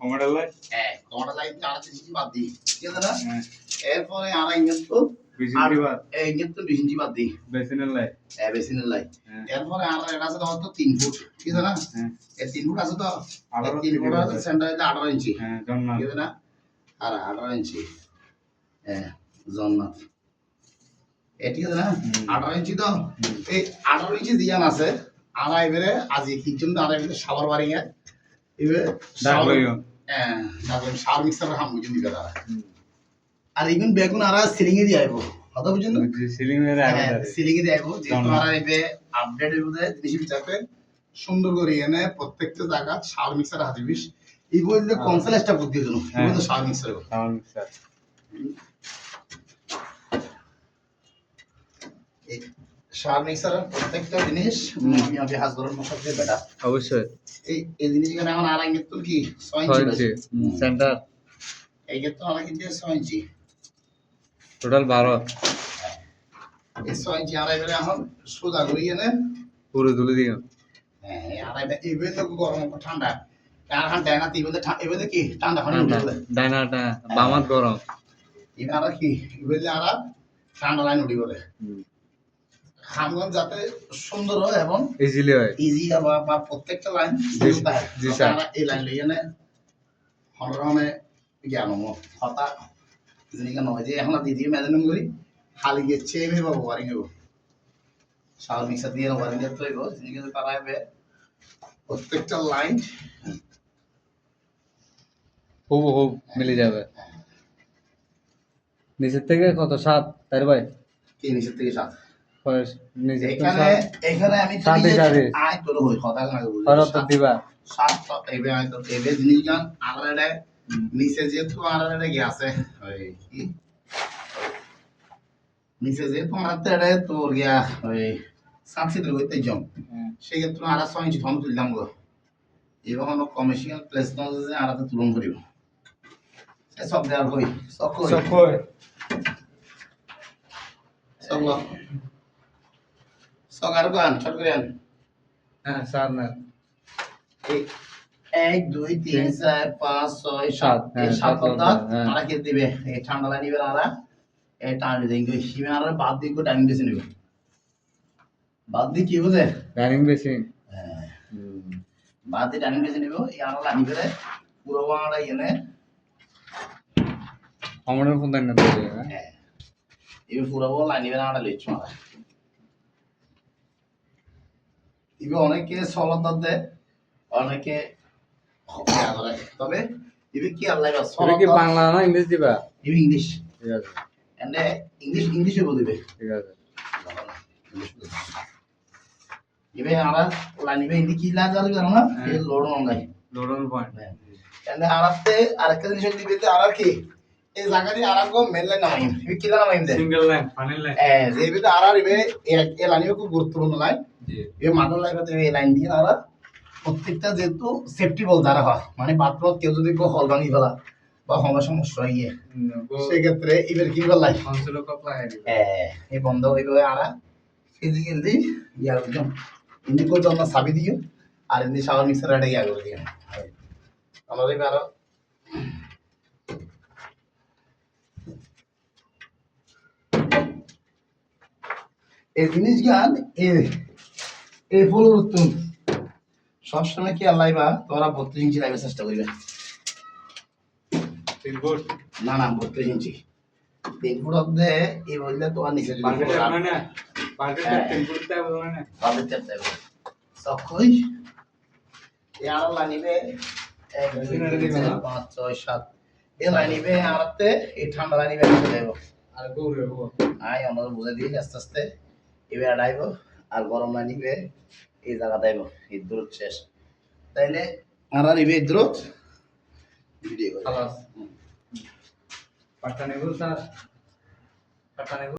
commander line হ্যাঁ commander line আর কিছু বাদ দিই ঠিক আছে না এরপরে আর ইঞ্জিন তো 20 ইঞ্চি বাদ দিই বেসিনের লাইন বেসিনের লাইন এরপরে আর এটা আছে তো 3 ফুট ঠিক আছে না এই 3 ফুট আছে তো 3 ফুট আছে সেন্টারে 18 ইঞ্চি হ্যাঁ জন্নাথ ঠিক আছে না আর 18 ইঞ্চি জন্নাথ ঠিক আছে না 18 ইঞ্চি তো এই 18 ইঞ্চি দিয়ান আছে আর এবারে আজ কিচেন আর এবারে শাওয়ার ওয়ারিং এ এবারে শাওয়ার শাওয়ার মিক্সার হাম বুঝুন দিবে তারা আর ইভেন বেগুন আর সিলিং এ দিয়ে আইবো কথা বুঝুন না সিলিং এর আগে সিলিং এ দিয়ে আইবো যে তোমার এবে আপডেট হইবো জিনিস বিচারতে সুন্দর করে এনে প্রত্যেকটা জায়গা শাওয়ার মিক্সার হাজিবিস এই বললে কনসেলেসটা বুদ্ধি দিল এই তো শাওয়ার মিক্সার শাওয়ার মিক্সার প্রত্যেকটা জিনিস আমি হাজ গরম মশলা দিয়ে বেটা অবশ্যই এই জিনিস এখানে এখন আর আগে তো কি 6 ইঞ্চি সেন্টার এই তো আর আগে 6 ইঞ্চি টোটাল 12 এই 6 ইঞ্চি আর এবারে এখন সোজা করে এনে পুরো তুলে দিও হ্যাঁ আর এবারে তো গরম ঠান্ডা আর হান ডায়না এবারে কি ঠান্ডা পানি উঠে ডায়নাটা বামাত গরম এবারে কি এবারে আর ঠান্ডা লাইন উঠি বলে খামগঞ্জ যাতে সুন্দর হয় এবং ইজিলি হয় ইজি বা প্রত্যেকটা লাইন জি স্যার এই লাইন লইয়ে নে হনরনে জ্ঞান হতা জিনিস নয় যে এখন দিদি মেজানিং করি খালি গিয়ে চেমে বা ওয়ারিং হবো শাওয়ার মিক্সার দিয়ে ওয়ারিং করতে হইব জিনিস তারা হবে প্রত্যেকটা লাইন হুবহু মিলে যাবে নিচের থেকে কত 7 তার ভাই কি নিচের থেকে 7 এখানে আমি আয় তোর হই কথা না দিবা 7 এবে আয় তো এবে জিনিস গান আলাদা নিচে যে তো আলাদা গিয়ে আছে ওই কি নিচে যে তো আলাদা তোর গিয়া ওই সাবসিডি হইতে জম সেই ক্ষেত্রে আর 6 ইঞ্চি ধন তুললাম গো এবার কোনো কমার্শিয়াল প্লেসমেন্ট যে আলাদা তুলন করিব সব দেওয়ার হই সব কই সকার গান ছোট করে আন হ্যাঁ স্যার না 1 2 3 4 5 6 7 এই 7 কথা আর কি দিবে এই ঠান্ডা লাইন নিবে আর এই টান দিবে হিমে আর বাদ দিকে টাইম বেশি নিবে বাদ দি কি বুঝে ডাইনিং বেশি হ্যাঁ বাদ দি টাইম বেশি নিবে এই আর লাইন নিবে পুরো বাড়া এনে আমাদের ফোন দেন না দিবে হ্যাঁ এই পুরো লাইন নিবে আর লিখছ মারা ইবে অনেকে সলতার দেয় অনেকে করে তবে ইবে কি আল্লাহ সলতা কি বাংলা না ইংলিশ দিবা ইবে ইংলিশ ঠিক আছে এন্ড ইংলিশে বলবে ঠিক আছে ইবে আরা লাইনিবে ইন্দি কি লাজ আর জানো না এই লোড অন পয়েন্ট এন্ড আরাতে আরেকটা জিনিস দিবে আর কি এই জায়গাটি আরাগো মেল লাইন নামাই ইবে কি নামাই দে সিঙ্গেল লাইন ফাইনাল লাইন যেবে আর ইবে এই লাইনিও খুব গুরুত্বপূর্ণ লাইন এই মাদল লাইনতে এই লাইন দিয়ে আর প্রত্যেকটা যেহেতু সেফটি বল দ্বারা হয় মানে বাথরুম কেউ যদি হল ভাঙি ফেলা বা সমস্যা ইয়ে সেই ক্ষেত্রে এবার কি বল লাইন কনসোল কপ লাগাই দিবে এই বন্ধ হইবে আর ফিজিক্যালি ইয়ার একদম ইন্ডিকো জন্য সাবি দিও আর ইন্দি শাওয়ার মিক্সার এটা ইয়া করে দিও আমাদের এবার এই জিনিস গান এই ফুল উত্তম সবসময় কি আল্লাহ বা তোরা 32 ইঞ্চি লাইভে চেষ্টা করবে 3 ফুট না 32 ইঞ্চি 3 ফুট অবধি এই বললে তো আর নিচে বাজেট মানে বাজেট 3 ফুট তা বলে না বাজেট তে সবকই এই আর লাইনিবে 1 2 3 4 5 6 7 এই লাইনিবে আরতে এই ঠান্ডা লাইনিবে চলে যাবো আর দৌড়ে হবো আই আমরা বুঝে দিই আস্তে আস্তে এবার আইব আর গরম লাইনিবে এই জায়গা দেব এই দূরত্ব শেষ তাইলে আর নিবে দূরত্ব ভিডিও খালাস পাটা নেব স্যার পাটা নেব